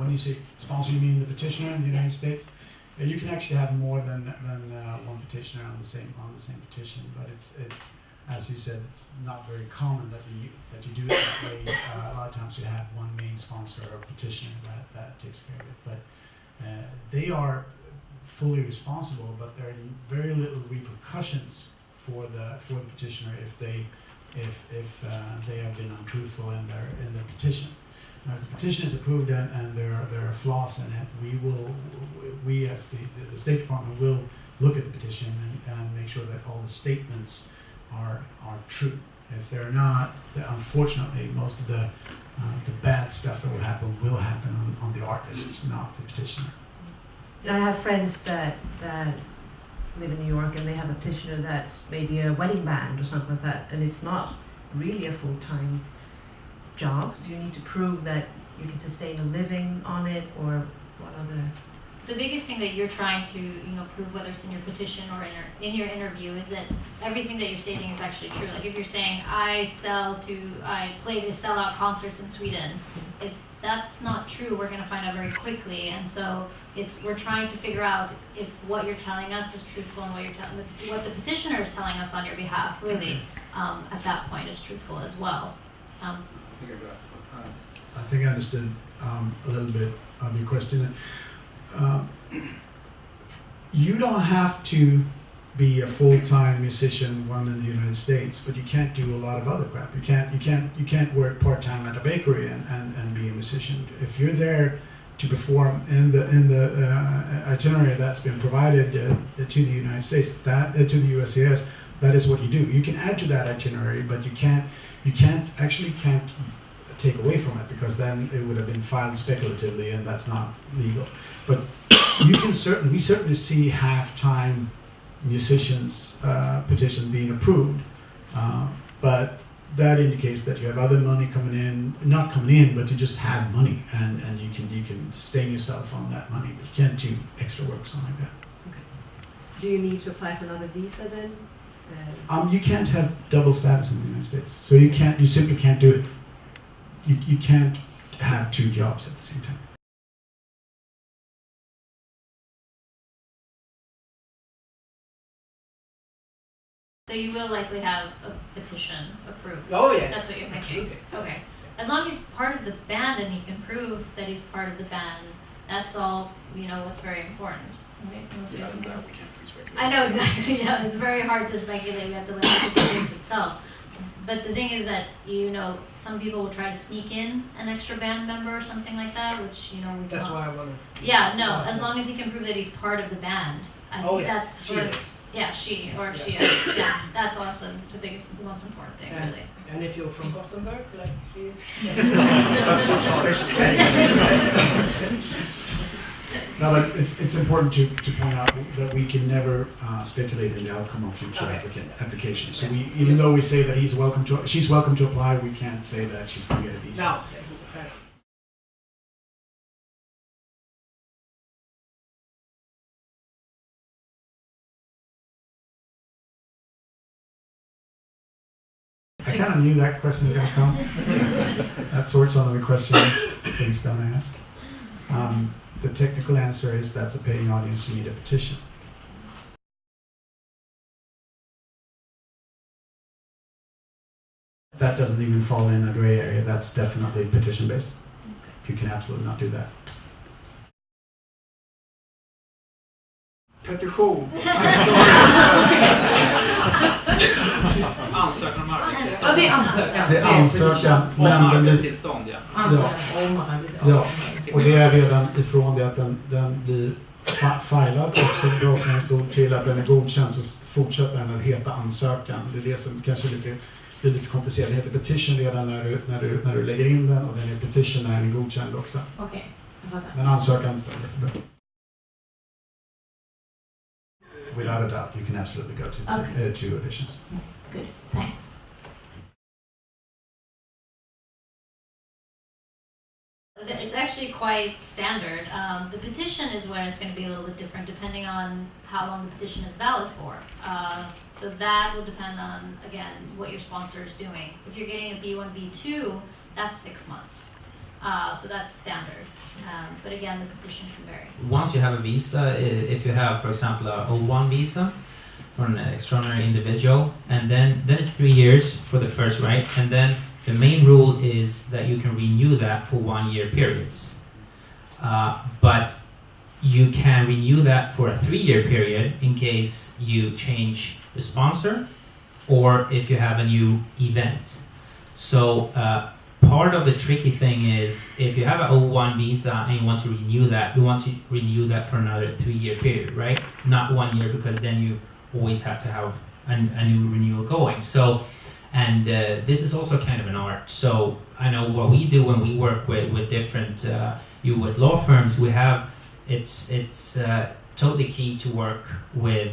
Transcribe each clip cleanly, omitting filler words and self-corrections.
when you say sponsor, you mean the petitioner in the United States? You can actually have more than one petitioner on the same petition, but it's as you said, it's not very common that you do it that way. A lot of times you have one main sponsor or petitioner that takes care of it, but they are fully responsible, but there are very little repercussions for the petitioner if they have been untruthful in their petition. Now, if the petition is approved and there are flaws in it, we as the State Department will look at the petition and make sure that all the statements are true. If they're not, unfortunately, most of the bad stuff that will happen on the artist, not the petitioner. I have friends that live in New York and they have a petitioner that's maybe a wedding band or something like that, and it's not really a full-time job. Do you need to prove that you can sustain a living on it, or what other? The biggest thing that you're trying to prove, whether it's in your petition or in your interview, is that everything that you're stating is actually true. Like if you're saying I play to sellout concerts in Sweden, if that's not true, we're going to find out very quickly. And so we're trying to figure out if what you're telling us is truthful and what the petitioner is telling us on your behalf really at that point is truthful as well. I think I understood a little bit of your question. You don't have to be a full-time musician, one in the United States, but you can't do a lot of other crap. You can't work part-time at a bakery and be a musician. If you're there to perform in the itinerary that's been provided to the United States, to the USCIS, that is what you do. You can add to that itinerary, but you can't take away from it, because then it would have been filed speculatively, and that's not legal. But we certainly see half-time musicians' petition being approved, but that indicates that you have other money not coming in, but you just have money, and you can sustain yourself on that money, but you can't do extra work, something like that. Okay. Do you need to apply for another visa then? You can't have double status in the United States, so you simply can't do it. You can't have two jobs at the same time. So you will likely have a petition approved. Oh yeah. That's what you're thinking. Absolutely. Okay. As long as he's part of the band and he can prove that he's part of the band, that's all what's very important. Right? I know exactly. Yeah, it's very hard to speculate. We have to look at the case itself. But the thing is that some people will try to sneak in an extra band member or something like that, which That's why I want to. Yeah, no. As long as he can prove that he's part of the band, I think that's she is. Yeah, she is. Yeah, that's also the most important thing, really. And if you're from Gothenburg, like she is. No, but it's important to point out that we can never speculate in the outcome of future applications. So even though we say that she's welcome to apply, we can't say that she's going to get a visa. No. I kind of knew that question was going to come. That sorts on the question. Please don't ask. The technical answer is that's a paying audience. You need a petition. That doesn't even fall in a gray area. That's definitely petition-based. You can absolutely not do that. Petition. Ansökan om arbetstillstånd. Ja, det är ansökan. Det är ansökan. Om arbetstillstånd, ja. Ja, och det är redan ifrån det att den blir filad också bra som en stod till att den är godkänd, så fortsätter den att heta ansökan. Det är det som kanske blir lite komplicerat. Det heter petition redan när du lägger in den, och den är petition när den är godkänd också. Okej, jag fattar. Men ansökan står jättebra. Without a doubt, you can absolutely go to two auditions. Good, thanks. It's actually quite standard. The petition is where it's going to be a little bit different depending on how long the petition is valid for. So that will depend on, again, what your sponsor is doing. If you're getting a B1, B2, that's 6 months. So that's standard. But again, the petition can vary. Once you have a visa, if you have, for example, a O1 visa for an extraordinary individual, and then it's 3 years for the first, right? And then the main rule is that you can renew that for 1 year periods. But you can renew that for a 3 year period in case you change the sponsor or if you have a new event. So part of the tricky thing is if you have an O1 visa and you want to renew that for another 3 year period, right? Not 1 year, because then you always have to have a new renewal going. So, and this is also kind of an art. So I know what we do when we work with different US law firms, we have, it's totally key to work with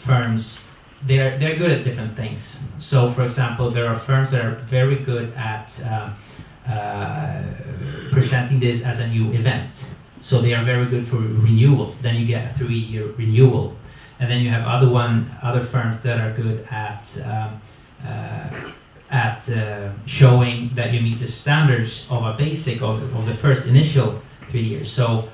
firms. They're good at different things. So, for example, there are firms that are very good at presenting this as a new event. So they are very good for renewals. Then you get a 3 year renewal, and then you have other firms that are good at showing that you meet the standards of a basic of the first initial 3 years. So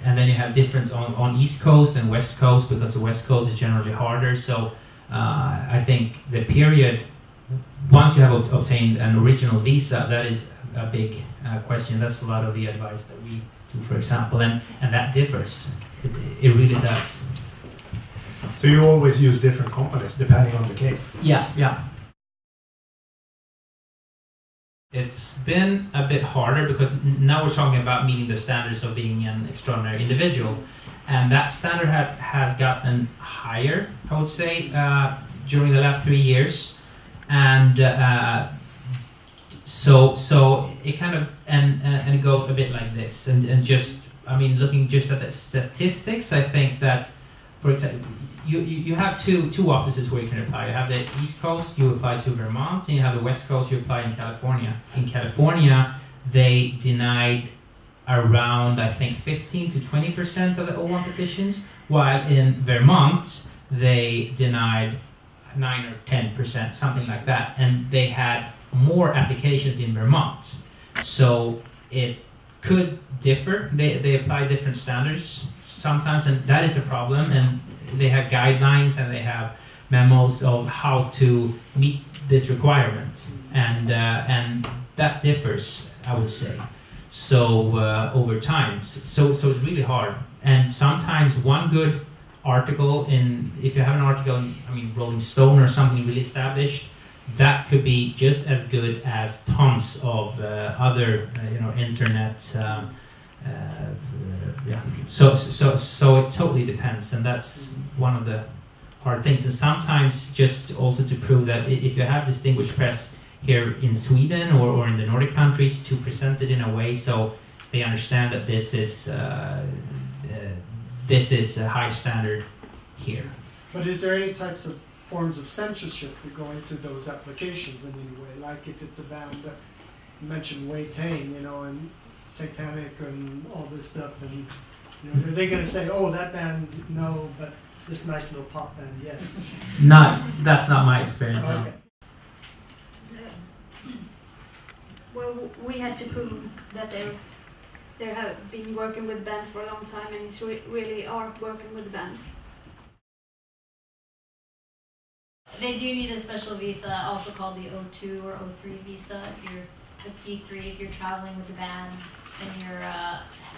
and then you have difference on East Coast and West Coast, because the West Coast is generally harder. So I think the period, once you have obtained an original visa, that is a big question. That's a lot of the advice that we do, for example, and that differs. It really does. So you always use different companies depending on the case? Yeah. It's been a bit harder because now we're talking about meeting the standards of being an extraordinary individual, and that standard has gotten higher, I would say, during the last 3 years, and so it kind of and it goes a bit like this, and just, I mean, looking just at the statistics, I think that, for example, you have two offices where you can apply. You have the East Coast, you apply to Vermont, and you have the West Coast, you apply in California. In California, they denied around, I think, 15 to 20% of the O1 petitions, while in Vermont, they denied 9 or 10%, something like that. And they had more applications in Vermont. So it could differ. They apply different standards sometimes, and that is a problem. And they have guidelines and they have memos of how to meet this requirement, and that differs, I would say. So over time, so it's really hard. And sometimes one good article if you have an article in, I mean, Rolling Stone or something really established, that could be just as good as tons of other internet. So it totally depends, and that's one of the hard things. And sometimes, just also to prove that if you have distinguished press here in Sweden or in the Nordic countries, to present it in a way so they understand that this is a high standard here. But is there any types of forms of censorship that go into those applications in any way? Like if it's a band that you mentioned Wei-Tang, and Satanic and all this stuff, and are they going to say, "Oh, that band no, but this nice little pop band yes"? That's not my experience. No. Okay. Well, we had to prove that they have been working with the band for a long time, and it's really are working with the band. They do need a special visa, also called the O2 or O3 visa. If you're the P3, if you're traveling with the band and you're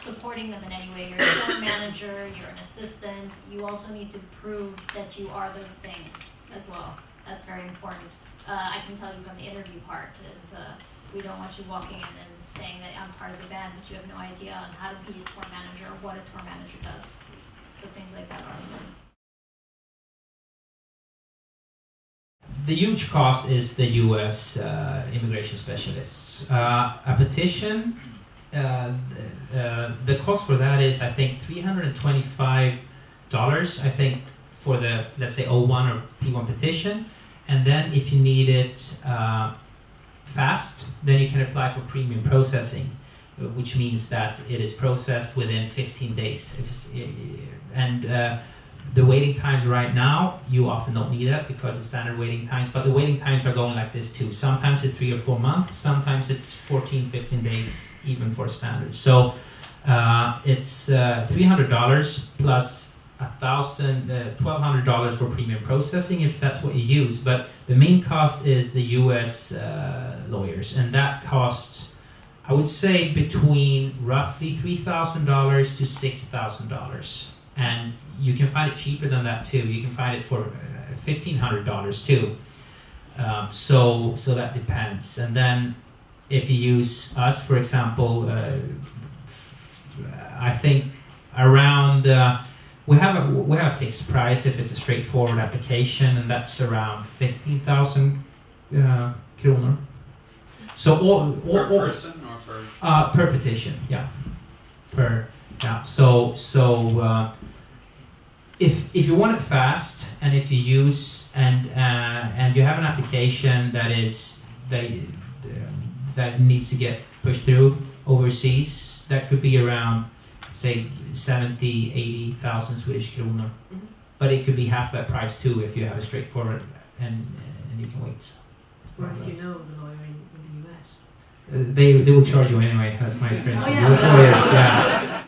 supporting them in any way, you're a tour manager, you're an assistant, you also need to prove that you are those things as well. That's very important. I can tell you from the interview part is we don't want you walking in and saying that I'm part of the band, but you have no idea on how to be a tour manager or what a tour manager does. So things like that are important. The huge cost is the U.S. Immigration specialists. A petition, the cost for that is, I think, $325, I think, for the, let's say, O1 or P1 petition. And then if you need it fast, then you can apply for premium processing, which means that it is processed within 15 days. The waiting times right now, you often don't need that because it's standard waiting times, but the waiting times are going like this too. Sometimes it's 3 or 4 months, sometimes it's 14, 15 days even for standard. So it's $300 plus $1,200 for premium processing if that's what you use. But the main cost is the US lawyers, and that costs, I would say, between roughly $3,000 to $6,000. And you can find it cheaper than that too. You can find it for $1,500 too. So that depends. And then if you use us, for example, I think around we have a fixed price if it's a straightforward application, and that's around 15,000 kronor. So all Per person or per? Per petition, yeah. So if you want it fast, and if you use and you have an application that needs to get pushed through overseas, that could be around, say, 70,000-80,000 Swedish kronor. Mhm. But it could be half that price too if you have a straightforward and you can wait. Or if you know the lawyer in the US. They will charge you anyway. That's my experience. Oh, with yeah. US lawyers, yeah.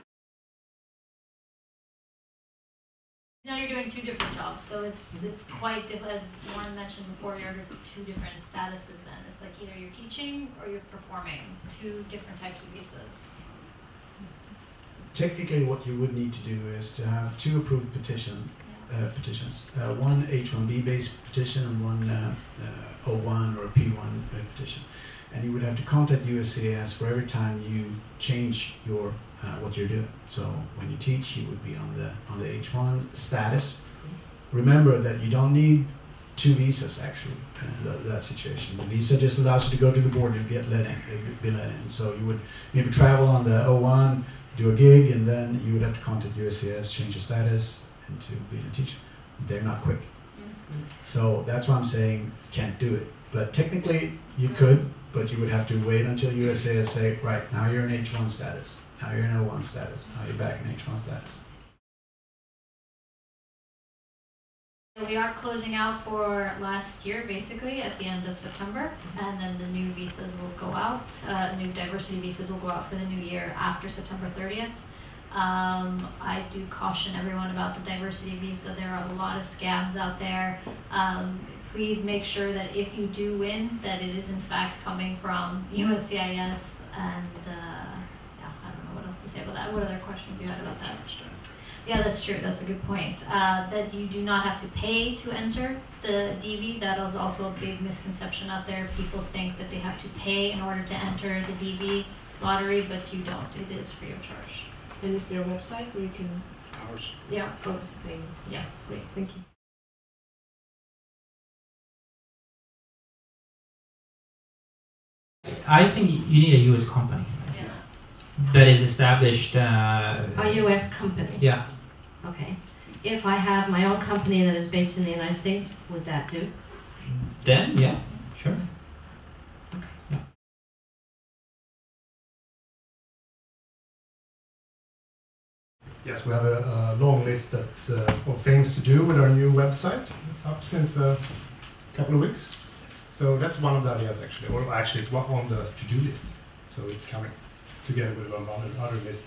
Now you're doing two different jobs, so it's quite different. As Warren mentioned before, you're under two different statuses. Then it's like either you're teaching or you're performing. Two different types of visas. Technically, what you would need to do is to have two approved petitions. One H1B based petition and one O1 or P1 petition. And you would have to contact USCIS for every time you change your what you're doing. So when you teach, you would be on the H1 status. Remember that you don't need two visas actually in that situation. The visa just allows you to go to the border and be let in. So you would maybe travel on the O1, do a gig, and then you would have to contact USCIS, change your status, and to be a teacher. They're not quick. So that's why I'm saying can't do it. But technically you could, but you would have to wait until USCIS say, right, now you're in H1 status. Now you're in O1 status. Now you're back in H1 status. We are closing out for last year, basically, at the end of September, and then the new visas will go out. New diversity visas will go out for the new year after September 30th. I do caution everyone about the diversity visa. There are a lot of scams out there. Please make sure that if you do win, that it is in fact coming from USCIS. And I don't know what else to say about that. What other questions you had about that? Yeah, that's true. That's a good point. That you do not have to pay to enter the DV. That is also a big misconception out there. People think that they have to pay in order to enter the DV lottery, but you don't. It is free of charge. And is there a website where you can... Ours. Yeah. Oh, it's the same. Yeah. Great, thank you. I think you need a US company Yeah. that is established. A US company? Yeah. Okay. If I have my own company that is based in the United States, would that do? Then, yeah, sure. Yes, we have a long list of things to do with our new website. It's up since a couple of weeks. So that's one of the ideas actually, or actually it's one on the to-do list. So it's coming together with other lists.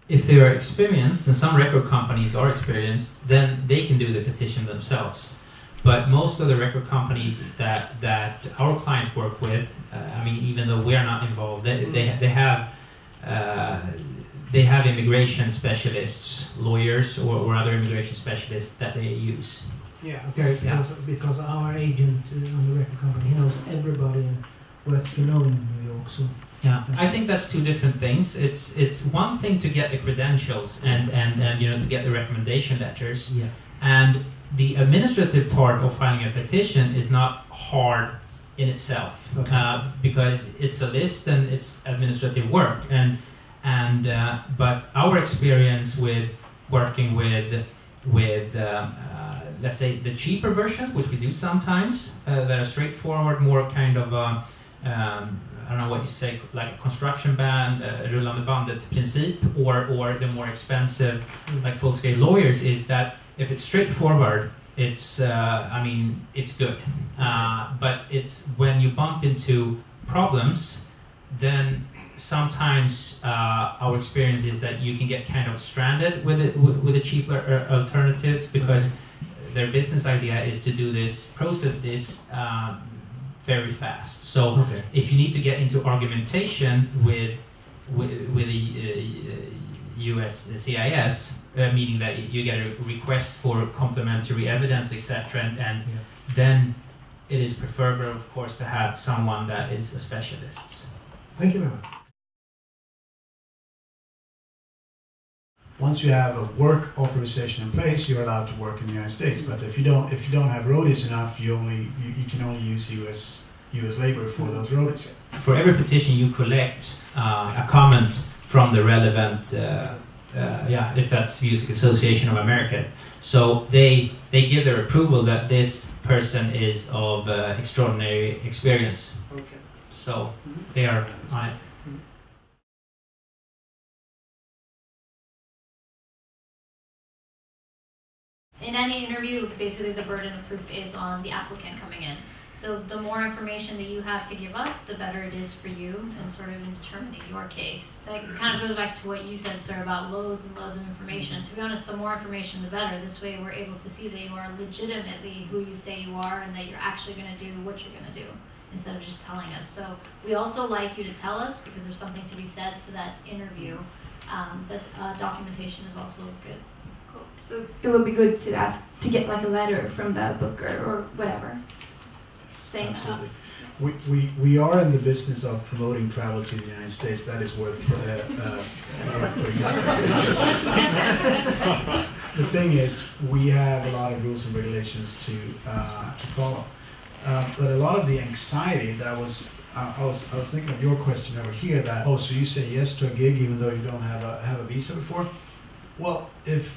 If they are experienced, and some record companies are experienced, then they can do the petition themselves. But most of the record companies that our clients work with, I mean, even though we're not involved, they have immigration specialists, lawyers, or other immigration specialists that they use. Yeah, okay, because our agent on the record company, he knows everybody worth to know in New York, so... Yeah, I think that's two different things. It's one thing to get the credentials and to get the recommendation letters. Yeah. And the administrative part of filing a petition is not hard in itself, because it's a list and it's administrative work. But our experience with working with let's say the cheaper versions, which we do sometimes, that are straightforward, more kind of I don't know what you say, like a construction band, rullande bandet princip, or the more expensive, like full-scale lawyers, is that if it's straightforward, it's it's good. But it's when you bump into problems, then sometimes our experience is that you can get kind of stranded with the cheaper alternatives, because their business idea is to do this, process this very fast. So if you need to get into argumentation with the US CIS, meaning that you get a request for complementary evidence, etc., and then it is preferable, of course, to have someone that is a specialist. Thank you very much. Once you have a work authorization in place, you're allowed to work in the United States. But if you don't have roadies enough, you can only use US labor for those roadies. For every petition, you collect a comment from the relevant, if that's Music Association of America. So they give their approval that this person is of extraordinary experience. Okay. So they are on it. In any interview, basically the burden of proof is on the applicant coming in. So the more information that you have to give us, the better it is for you and sort of in determining your case. That kind of goes back to what you said, sir, about loads and loads of information. To be honest, the more information, the better. This way we're able to see that you are legitimately who you say you are and that you're actually going to do what you're going to do instead of just telling us. So we also like you to tell us because there's something to be said for that interview. But documentation is also good. Cool. So it would be good to ask to get like a letter from the booker or whatever. Saying Absolutely. We are in the business of promoting travel to the United States. That is worth putting up. The thing is, we have a lot of rules and regulations to follow. But a lot of the anxiety that I was thinking of your question over here, that so you say yes to a gig even though you don't have a visa before. Well, if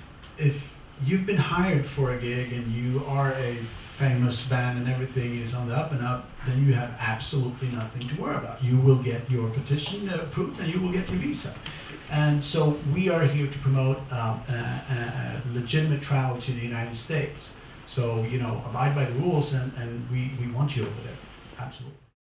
you've been hired for a gig and you are a famous band and everything is on the up and up, then you have absolutely nothing to worry about. You will get your petition approved and you will get your visa. And so we are here to promote legitimate travel to the United States. So, abide by the rules and we want you over there. Absolutely.